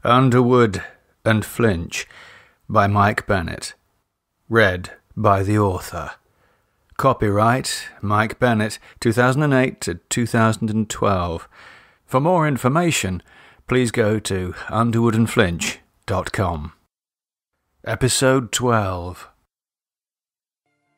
Underwood and Flinch by Mike Bennett. Read by the author. Copyright Mike Bennett, 2008 to 2012. For more information, please go to underwoodandflinch.com. Episode 12.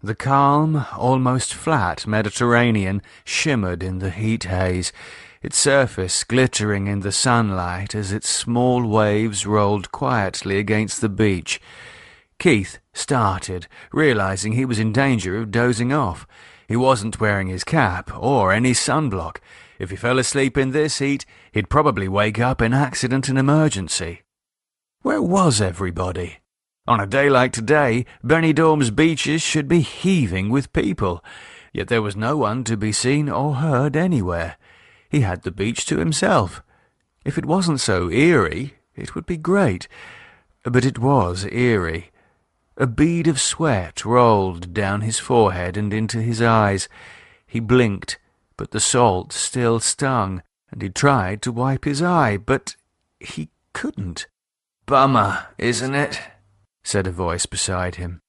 The calm, almost flat Mediterranean shimmered in the heat haze, its surface glittering in the sunlight as its small waves rolled quietly against the beach. Keith started, realizing he was in danger of dozing off. He wasn't wearing his cap or any sunblock. If he fell asleep in this heat, he'd probably wake up in accident and emergency. Where was everybody? On a day like today, Benidorm's beaches should be heaving with people, yet there was no one to be seen or heard anywhere. He had the beach to himself. If it wasn't so eerie, it would be great. But it was eerie. A bead of sweat rolled down his forehead and into his eyes. He blinked, but the salt still stung, and he tried to wipe his eye, but he couldn't. "Bummer, isn't it?" said a voice beside him.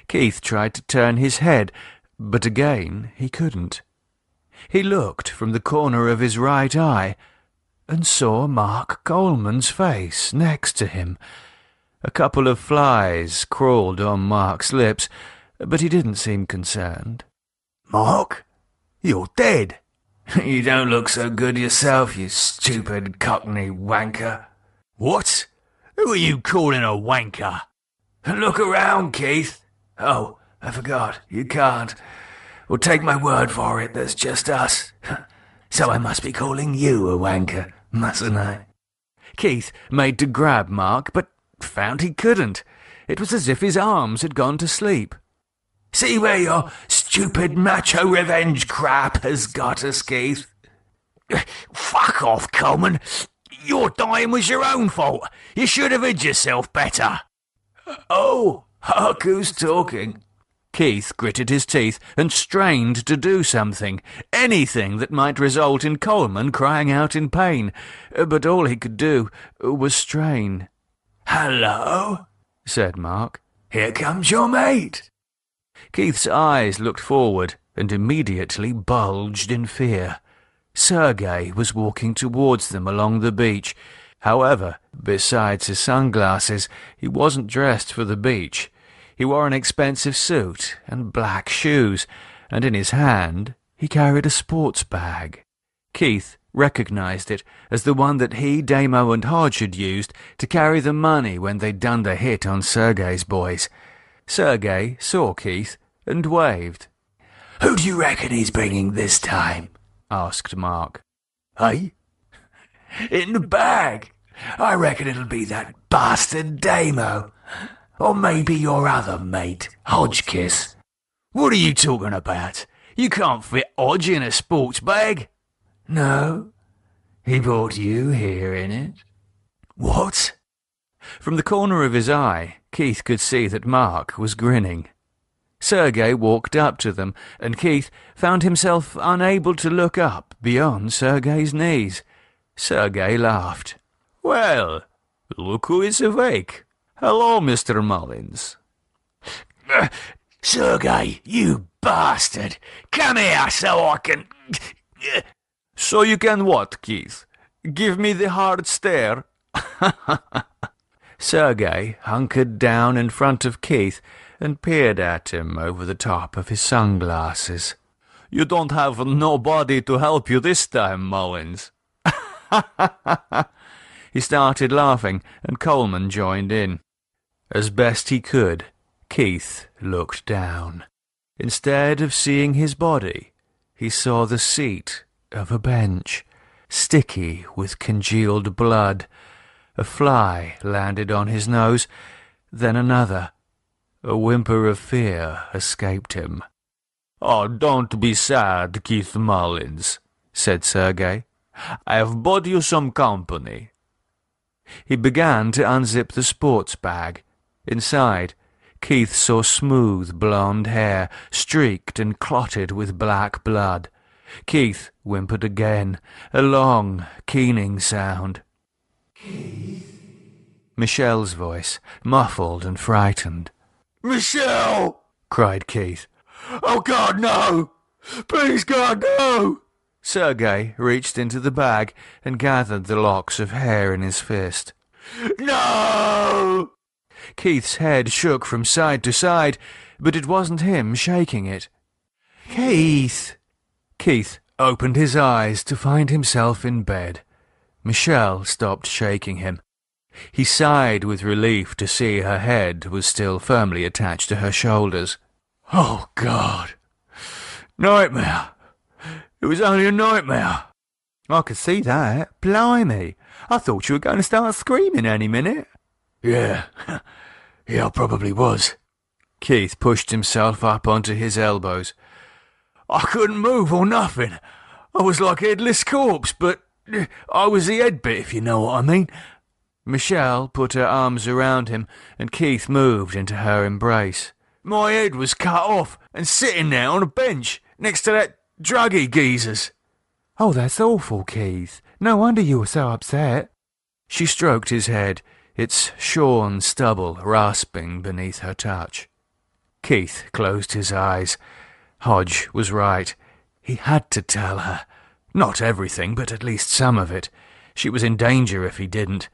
Keith tried to turn his head, but again he couldn't. He looked from the corner of his right eye and saw Mark Coleman's face next to him. A couple of flies crawled on Mark's lips, but he didn't seem concerned. "Mark, you're dead." "You don't look so good yourself, you stupid cockney wanker." "What? Who are you calling a wanker?" "Look around, Keith." "Oh, I forgot. You can't. Well, take my word for it, there's just us. So I must be calling you a wanker, mustn't I?" Keith made to grab Mark, but found he couldn't. It was as if his arms had gone to sleep. "See where your stupid macho revenge crap has got us, Keith." "Fuck off, Coleman. Your dying was your own fault. You should have hid yourself better." "Oh, hark who's talking." Keith gritted his teeth and strained to do something, anything that might result in Coleman crying out in pain, but all he could do was strain. "Hello," said Mark. "Here comes your mate." Keith's eyes looked forward and immediately bulged in fear. Segei was walking towards them along the beach. However, besides his sunglasses, he wasn't dressed for the beach. He wore an expensive suit and black shoes, and in his hand he carried a sports bag. Keith recognized it as the one that he, Damo, and Hodge had used to carry the money when they'd done the hit on Segei's boys. Segei saw Keith and waved. "Who do you reckon he's bringing this time?" asked Mark. "Hey? In the bag. I reckon it'll be that bastard Damo. Or maybe your other mate, Hodgkiss." "What are you talking about? You can't fit Hodge in a sports bag." "No, he brought you here in it." "What?" From the corner of his eye, Keith could see that Mark was grinning. Segei walked up to them, and Keith found himself unable to look up beyond Sergei's knees. Segei laughed. "Well, look who is awake. Hello, Mr. Mullins." "Segei, you bastard! Come here so I can—" "So you can what, Keith? Give me the hard stare?" Segei hunkered down in front of Keith and peered at him over the top of his sunglasses. "You don't have nobody to help you this time, Mullins." He started laughing, and Coleman joined in. As best he could, Keith looked down. Instead of seeing his body, he saw the seat of a bench, sticky with congealed blood. A fly landed on his nose, then another. A whimper of fear escaped him. "Oh, don't be sad, Keith Mullins," said Segei. "I have bought you some company." He began to unzip the sports bag. Inside, Keith saw smooth blonde hair, streaked and clotted with black blood. Keith whimpered again, a long, keening sound. "Keith?" Michelle's voice, muffled and frightened. "Michelle!" cried Keith. "Oh, God, no! Please, God, no!" Segei reached into the bag and gathered the locks of hair in his fist. "No!" Keith's head shook from side to side, but it wasn't him shaking it. "Keith!" Keith opened his eyes to find himself in bed. Michelle stopped shaking him. He sighed with relief to see her head was still firmly attached to her shoulders. "Oh, God! Nightmare! It was only a nightmare." "I could see that. Blimey! I thought you were going to start screaming any minute." Yeah, I probably was." Keith pushed himself up onto his elbows. "I couldn't move or nothing. I was like a headless corpse, but I was the head bit, if you know what I mean." Michelle put her arms around him, and Keith moved into her embrace. "My head was cut off and sitting there on a bench next to that druggy geezer's." "Oh, that's awful, Keith. No wonder you were so upset." She stroked his head, its shorn stubble rasping beneath her touch. Keith closed his eyes. Hodge was right. He had to tell her. Not everything, but at least some of it. She was in danger if he didn't.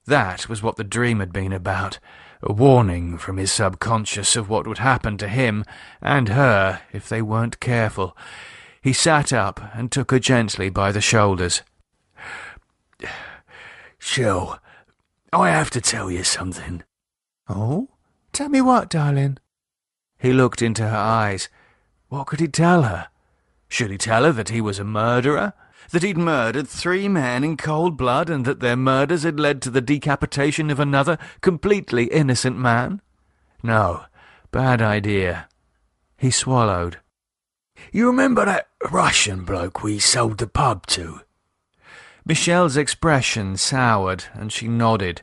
That was what the dream had been about, a warning from his subconscious of what would happen to him and her if they weren't careful. He sat up and took her gently by the shoulders. "Shell, I have to tell you something." "Oh? Tell me what, darling?" He looked into her eyes. What could he tell her? Should he tell her that he was a murderer? That he'd murdered 3 men in cold blood and that their murders had led to the decapitation of another completely innocent man? No, bad idea. He swallowed. "You remember that Russian bloke we sold the pub to?" Michelle's expression soured, and she nodded.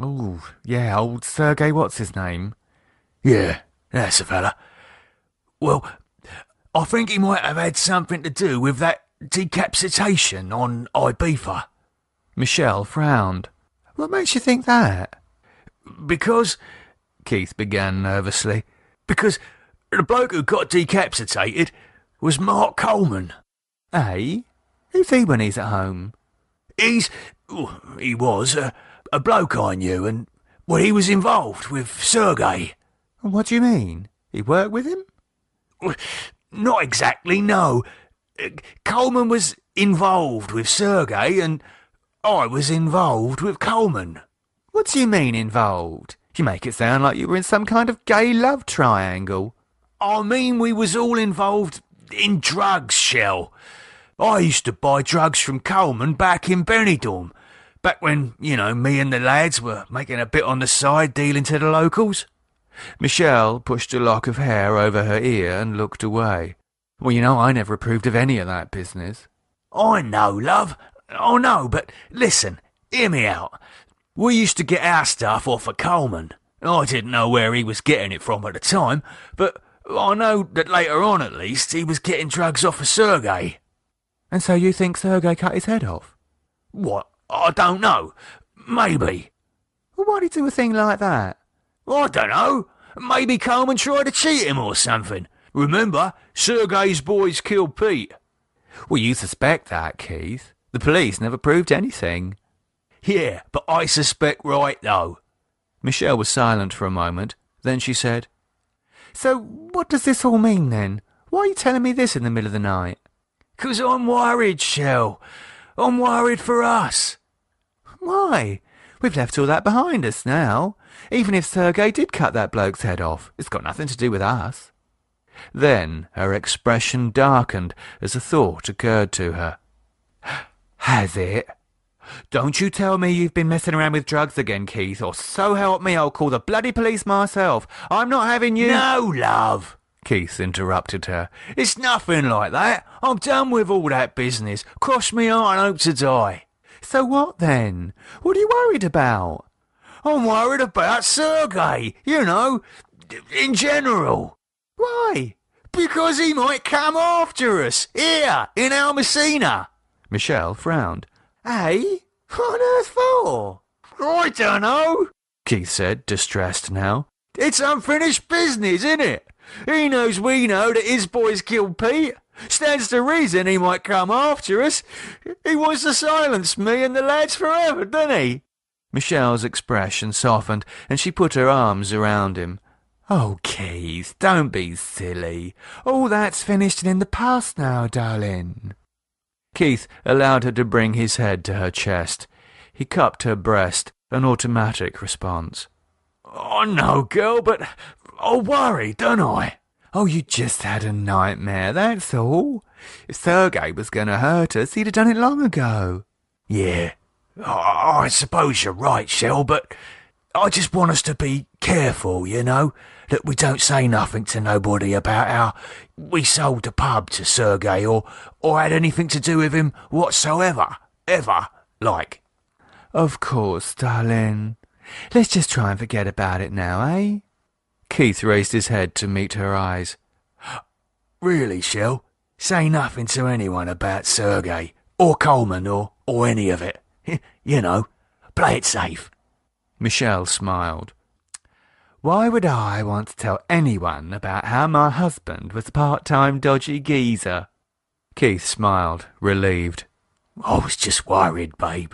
"Oh, yeah, old Segei, what's his name?" "Yeah, that's the fella. Well, I think he might have had something to do with that decapitation on Ibiza." Michelle frowned. "What makes you think that?" "Because," Keith began nervously, "because the bloke who got decapitated was Mark Coleman." "Eh? Who's he when he's at home?" He was a bloke I knew, and, well, he was involved with Segei." "What do you mean? He worked with him?" "Not exactly, no. Coleman was involved with Segei, and I was involved with Coleman." "What do you mean, involved? You make it sound like you were in some kind of gay love triangle." "I mean we was all involved in drugs, Shell. I used to buy drugs from Coleman back in Benidorm, back when, me and the lads were making a bit on the side dealing to the locals." Michelle pushed a lock of hair over her ear and looked away. "Well, I never approved of any of that business." "I know, love. I know, but listen, hear me out. We used to get our stuff off of Coleman. I didn't know where he was getting it from at the time, but I know that later on, at least, he was getting drugs off of Segei." "And so you think Segei cut his head off?" "What? I don't know. Maybe." "Well, why'd he do a thing like that?" "I don't know. Maybe Coleman tried to cheat him or something. Remember, Sergei's boys killed Pete." "Well, you suspect that, Keith. The police never proved anything." "Yeah, but I suspect right, though." Michelle was silent for a moment. Then she said, "So what does this all mean, then? Why are you telling me this in the middle of the night?" "'Cause I'm worried, Shell. I'm worried for us." "Why? We've left all that behind us now. Even if Segei did cut that bloke's head off, it's got nothing to do with us." Then her expression darkened as a thought occurred to her. "Has it? Don't you tell me you've been messing around with drugs again, Keith, or so help me I'll call the bloody police myself. I'm not having you—" "No, love," Keith interrupted her. "It's nothing like that. I'm done with all that business. Cross me heart and hope to die." "So what then? What are you worried about?" "I'm worried about Segei, in general." "Why?" "Because he might come after us, here, in Almacina." Michelle frowned. "Eh? What on earth for?" "I I dunno, Keith said, distressed now. It's unfinished business, isn't it? He knows we know that his boys killed Pete. Stands to reason he might come after us. He wants to silence me and the lads forever, doesn't he? Michelle's expression softened, and she put her arms around him. Oh, Keith, don't be silly. All that's finished and in the past now, darling. Keith allowed her to bring his head to her chest. He cupped her breast, an automatic response. I know, girl, but I worry, don't I? Oh, you just had a nightmare, that's all. If Segei was going to hurt us, he'd have done it long ago. Yeah, I suppose you're right, Shell, but I just want us to be careful, you know, that we don't say nothing to nobody about how we sold the pub to Segei or had anything to do with him whatsoever, ever, like. Of course, darling. Let's just try and forget about it now, eh? Keith raised his head to meet her eyes. Really, Shell? Say nothing to anyone about Segei, or Coleman, or any of it. You know, play it safe. Michelle smiled. Why would I want to tell anyone about how my husband was a part-time dodgy geezer? Keith smiled, relieved. I was just worried, babe.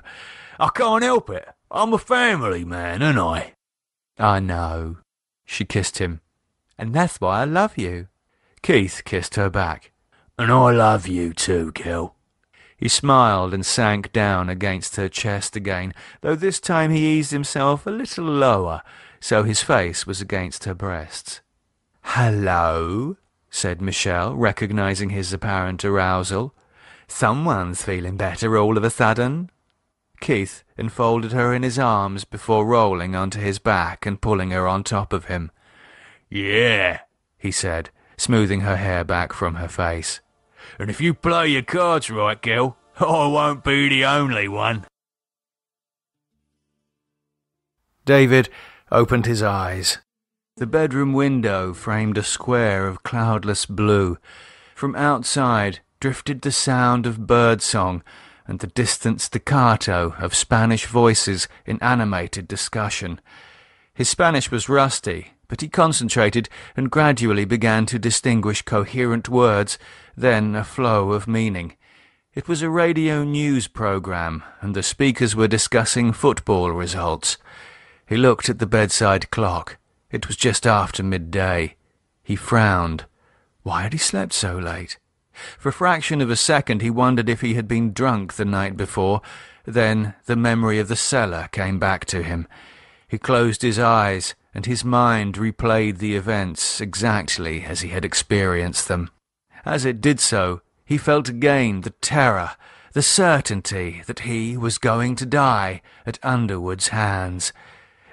I can't help it. I'm a family man, ain't I? I know. She kissed him. And that's why I love you. Keith kissed her back. And I love you too, girl. He smiled and sank down against her chest again, though this time he eased himself a little lower, so his face was against her breasts. Hello, said Michelle, recognizing his apparent arousal. Someone's feeling better all of a sudden. Keith enfolded her in his arms before rolling onto his back and pulling her on top of him. Yeah, he said, smoothing her hair back from her face. And if you play your cards right, girl, I won't be the only one. David opened his eyes. The bedroom window framed a square of cloudless blue. From outside drifted the sound of birdsong and the distant staccato of Spanish voices in animated discussion. His Spanish was rusty, but he concentrated and gradually began to distinguish coherent words, then a flow of meaning. It was a radio news program, and the speakers were discussing football results. He looked at the bedside clock. It was just after midday. He frowned. Why had he slept so late? For a fraction of a second he wondered if he had been drunk the night before. Then the memory of the cellar came back to him. He closed his eyes, and his mind replayed the events exactly as he had experienced them. As it did so, he felt again the terror, the certainty that he was going to die at Underwood's hands.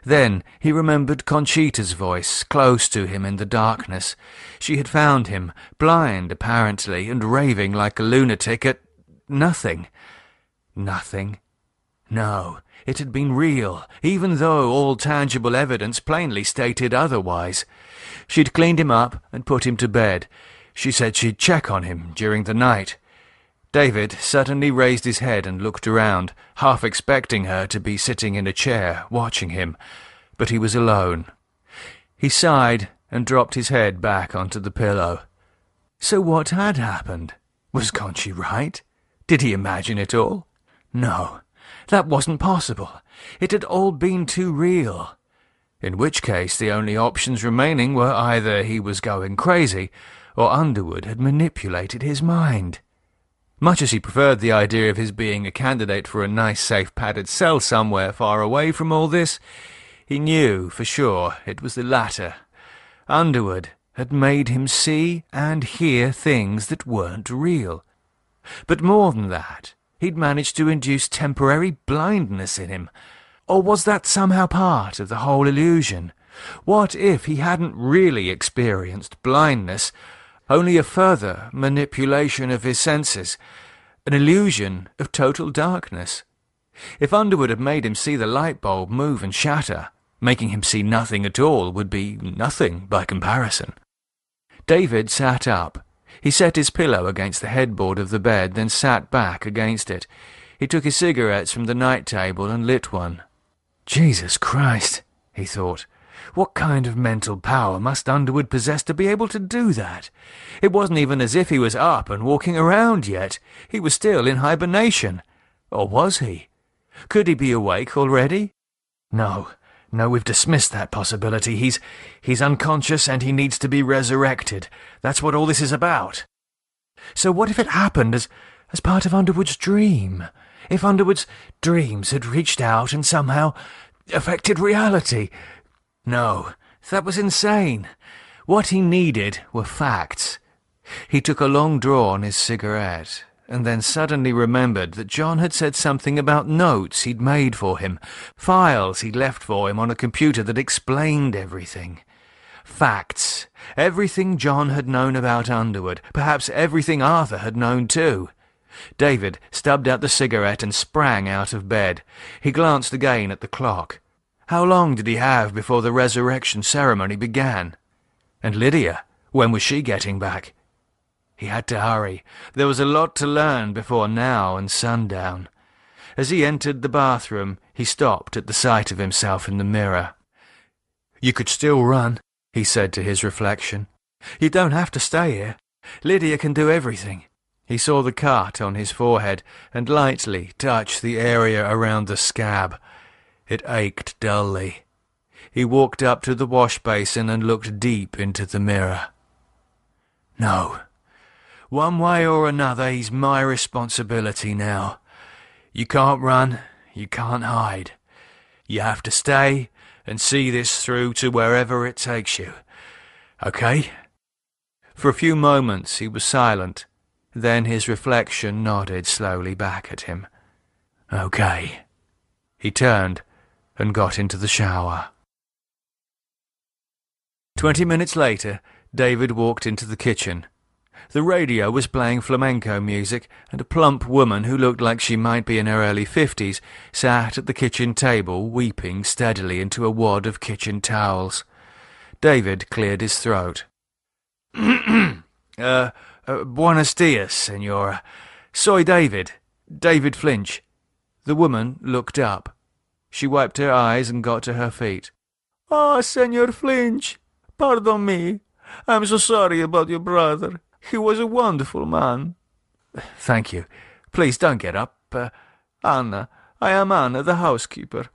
Then he remembered Conchita's voice close to him in the darkness. She had found him, blind apparently, and raving like a lunatic at nothing. Nothing. No, it had been real, even though all tangible evidence plainly stated otherwise. She'd cleaned him up and put him to bed. She said she'd check on him during the night. David suddenly raised his head and looked around, half expecting her to be sitting in a chair, watching him. But he was alone. He sighed and dropped his head back onto the pillow. So what had happened? Was Conchi right? Did he imagine it all? No, that wasn't possible. It had all been too real. In which case the only options remaining were either he was going crazy, or Underwood had manipulated his mind. Much as he preferred the idea of his being a candidate for a nice, safe, padded cell somewhere far away from all this, he knew for sure it was the latter. Underwood had made him see and hear things that weren't real. But more than that, he'd managed to induce temporary blindness in him. Or was that somehow part of the whole illusion? What if he hadn't really experienced blindness, only a further manipulation of his senses, an illusion of total darkness? If Underwood had made him see the light bulb move and shatter, making him see nothing at all would be nothing by comparison. David sat up. He set his pillow against the headboard of the bed, then sat back against it. He took his cigarettes from the night table and lit one. Jesus Christ, he thought. What kind of mental power must Underwood possess to be able to do that? It wasn't even as if he was up and walking around yet. He was still in hibernation. Or was he? Could he be awake already? No, we've dismissed that possibility. He's unconscious and he needs to be resurrected. That's what all this is about. So what if it happened as part of Underwood's dream? If Underwood's dreams had reached out and somehow affected reality? No, that was insane. What he needed were facts. He took a long draw on his cigarette, and then suddenly remembered that John had said something about notes he'd made for him, files he'd left for him on a computer that explained everything. Facts. Everything John had known about Underwood, perhaps everything Arthur had known too. David stubbed out the cigarette and sprang out of bed. He glanced again at the clock. How long did he have before the resurrection ceremony began? And Lydia, when was she getting back? He had to hurry. There was a lot to learn before now and sundown. As he entered the bathroom, he stopped at the sight of himself in the mirror. "You could still run," he said to his reflection. "You don't have to stay here. Lydia can do everything." He saw the cut on his forehead and lightly touched the area around the scab. It ached dully. He walked up to the wash basin and looked deep into the mirror. No. One way or another, he's my responsibility now. You can't run, you can't hide. You have to stay and see this through to wherever it takes you. Okay? For a few moments he was silent. Then his reflection nodded slowly back at him. Okay. He turned and got into the shower. 20 minutes later, David walked into the kitchen. The radio was playing flamenco music, and a plump woman who looked like she might be in her early 50s sat at the kitchen table weeping steadily into a wad of kitchen towels. David cleared his throat. Buenos dias, senora. Soy David. David Flinch. The woman looked up. She wiped her eyes and got to her feet. "Ah, Senor Flinch. Pardon me. I'm so sorry about your brother. He was a wonderful man." "Thank you. Please don't get up. Anna. I am Anna, the housekeeper."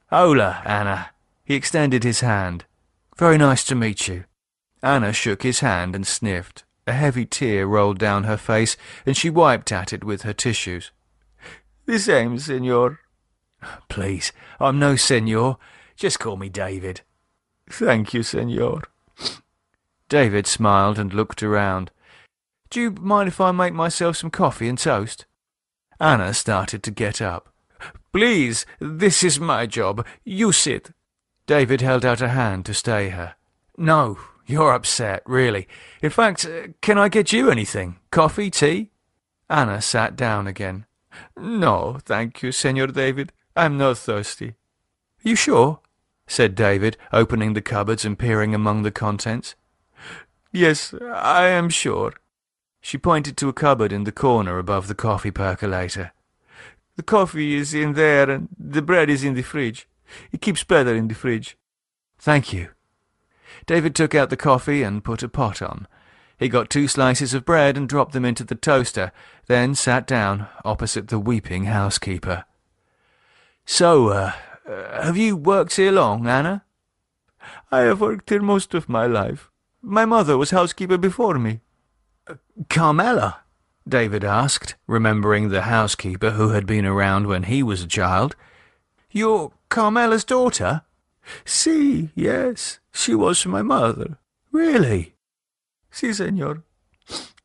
"Hola, Anna." He extended his hand. "Very nice to meet you." Anna shook his hand and sniffed. A heavy tear rolled down her face, and she wiped at it with her tissues. "The same, senor." "Please, I'm no senor. Just call me David." "Thank you, senor." David smiled and looked around. "Do you mind if I make myself some coffee and toast?" Anna started to get up. "Please, this is my job. You sit." David held out a hand to stay her. "No, you're upset, really. In fact, can I get you anything? Coffee, tea?" Anna sat down again. "No, thank you, Senor David. I'm not thirsty." "You sure?" said David, opening the cupboards and peering among the contents. "Yes, I am sure." She pointed to a cupboard in the corner above the coffee percolator. "The coffee is in there and the bread is in the fridge. It keeps better in the fridge." "Thank you." David took out the coffee and put a pot on. He got 2 slices of bread and dropped them into the toaster, then sat down opposite the weeping housekeeper. "So, have you worked here long, Anna?" "I have worked here most of my life. My mother was housekeeper before me." "Carmela?" David asked, remembering the housekeeper who had been around when he was a child. "You're Carmela's daughter?" "Si, yes. She was my mother." "Really?" "Si, senor.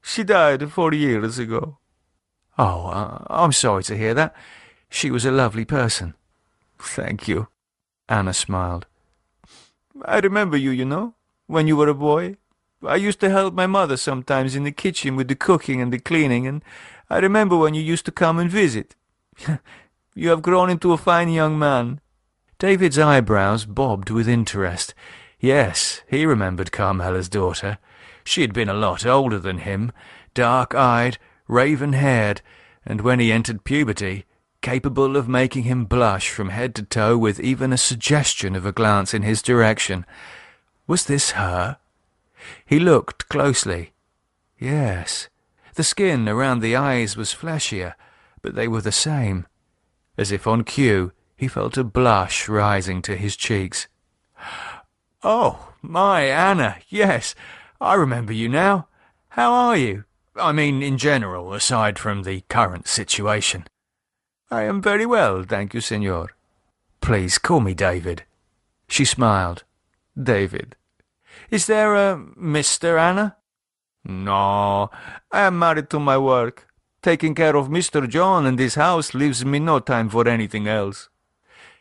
She died 4 years ago." "Oh, I'm sorry to hear that. She was a lovely person." "Thank you." Anna smiled. "I remember you, you know, when you were a boy. I used to help my mother sometimes in the kitchen with the cooking and the cleaning, and I remember when you used to come and visit. You have grown into a fine young man." David's eyebrows bobbed with interest. Yes, he remembered Carmela's daughter. She had been a lot older than him, dark-eyed, raven-haired, and when he entered puberty, capable of making him blush from head to toe with even a suggestion of a glance in his direction. Was this her? He looked closely. Yes, the skin around the eyes was fleshier, but they were the same. As if on cue, he felt a blush rising to his cheeks. "Oh, my Anna, yes, I remember you now. How are you? I mean, in general, aside from the current situation." "I am very well, thank you, senor." "Please call me David." She smiled. "David. Is there a Mr. Anna?" "No, I am married to my work. Taking care of Mr. John and his house leaves me no time for anything else."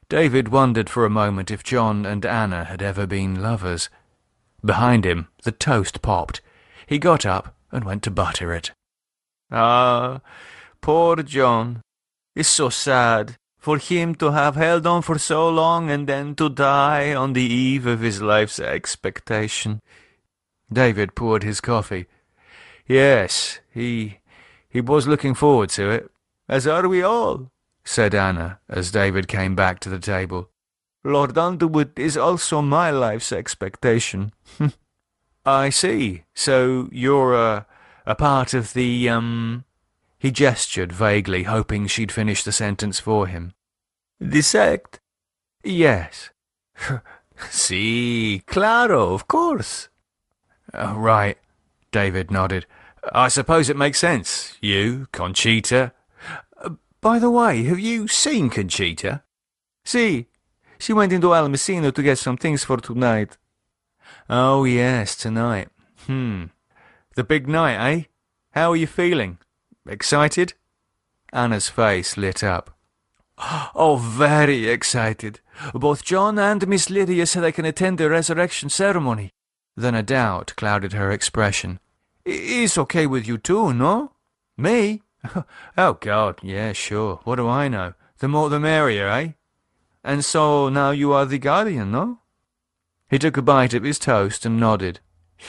David wondered for a moment if John and Anna had ever been lovers. Behind him, the toast popped. He got up and went to butter it. "Ah, poor John. It's so sad for him to have held on for so long and then to die on the eve of his life's expectation." David poured his coffee. "Yes, he was looking forward to it, as are we all," said Anna, as David came back to the table. "Lord Underwood is also my life's expectation." "I see. So you're a part of the, He gestured vaguely, hoping she'd finish the sentence for him. "The sect?" "Yes." "Sí, claro, of course." Right," David nodded. "I suppose it makes sense. You, Conchita. By the way, have you seen Conchita?" "Sí. She went into Almacino to get some things for tonight." "Oh, yes, tonight. The big night, eh? How are you feeling? Excited?" Anna's face lit up. "Oh, very excited. Both John and Miss Lydia said I can attend the resurrection ceremony." Then a doubt clouded her expression. "It's okay with you too, no?" "Me? Oh, God, yeah, sure. What do I know? The more the merrier, eh? And so now you are the guardian, no?" He took a bite of his toast and nodded.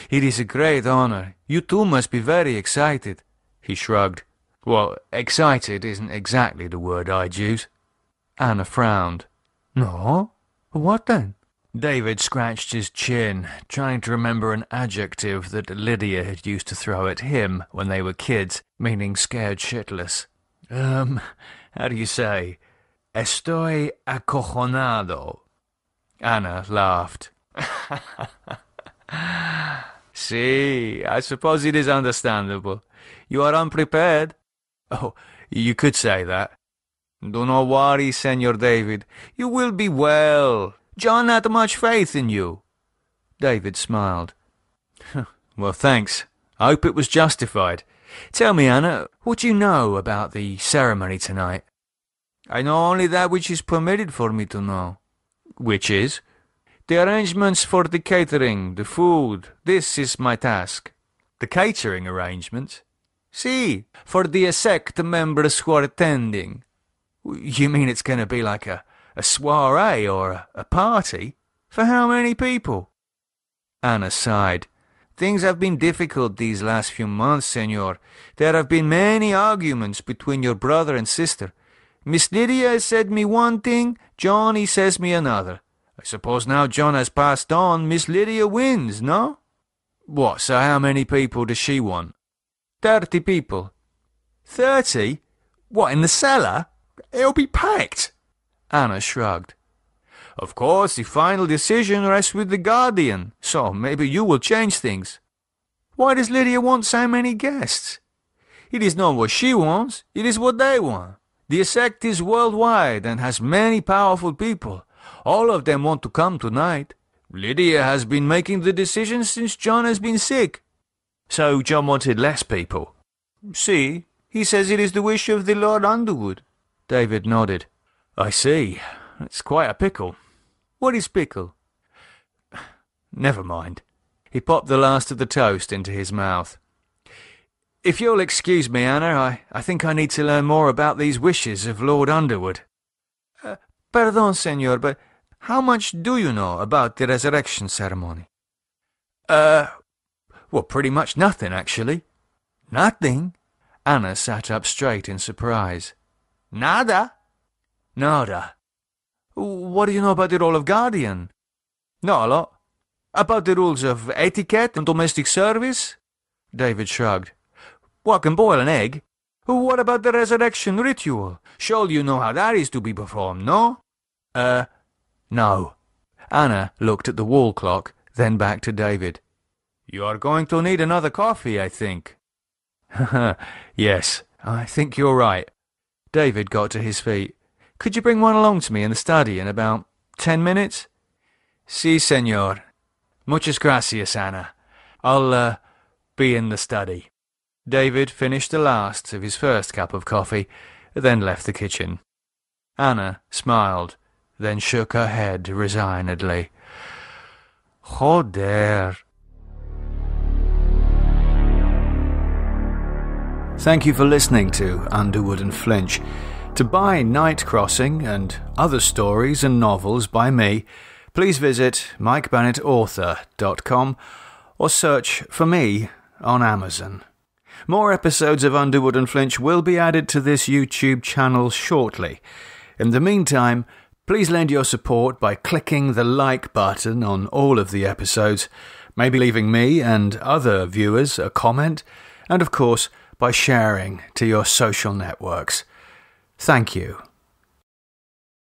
"It is a great honor. You too must be very excited." He shrugged. "Well, excited isn't exactly the word I'd use." Anna frowned. "No? What then?" David scratched his chin, trying to remember an adjective that Lydia had used to throw at him when they were kids, meaning scared shitless. How do you say? Estoy acojonado." Anna laughed. "See, I suppose it is understandable. You are unprepared." "Oh, you could say that." "Do not worry, Senor David. You will be well. John had much faith in you." David smiled. "Well, thanks. I hope it was justified. Tell me, Anna, what do you know about the ceremony tonight?" "I know only that which is permitted for me to know." "Which is?" "The arrangements for the catering, the food. This is my task." "The catering arrangements?" "See, for the sect members who are attending." "You mean it's going to be like a soiree or a party? For how many people?" Anna sighed. "Things have been difficult these last few months, senor. There have been many arguments between your brother and sister. Miss Lydia has said me one thing, John he says me another. I suppose now John has passed on, Miss Lydia wins, no?" "What, so how many people does she want?" 30 people. 30? What, in the cellar? It'll be packed." Anna shrugged. "Of course, the final decision rests with the guardian, so maybe you will change things." "Why does Lydia want so many guests?" "It is not what she wants, it is what they want. The sect is worldwide and has many powerful people. All of them want to come tonight. Lydia has been making the decision since John has been sick." "So John wanted less people?" "See, he says it is the wish of the Lord Underwood." David nodded. "I see. It's quite a pickle." "What is pickle?" "Never mind." He popped the last of the toast into his mouth. "If you'll excuse me, Anna, I think I need to learn more about these wishes of Lord Underwood." Pardon, senor, but how much do you know about the resurrection ceremony?" Well, pretty much nothing, actually." "Nothing?" Anna sat up straight in surprise. "Nada? Nada. What do you know about the role of guardian? Not a lot. About the rules of etiquette and domestic service? David shrugged. What can boil an egg? What about the resurrection ritual? Surely you know how that is to be performed, no? No. Anna looked at the wall clock, then back to David. You are going to need another coffee, I think. Yes, I think you're right. David got to his feet. Could you bring one along to me in the study in about 10 minutes? Si, senor. Muchas gracias, Anna. I'll, be in the study. David finished the last of his first cup of coffee, then left the kitchen. Anna smiled, then shook her head resignedly. Joder. Thank you for listening to Underwood and Flinch. To buy Night Crossing and other stories and novels by me, please visit MikeBennettAuthor.com or search for me on Amazon. More episodes of Underwood and Flinch will be added to this YouTube channel shortly. In the meantime, please lend your support by clicking the like button on all of the episodes, maybe leaving me and other viewers a comment, and of course, by sharing to your social networks. Thank you.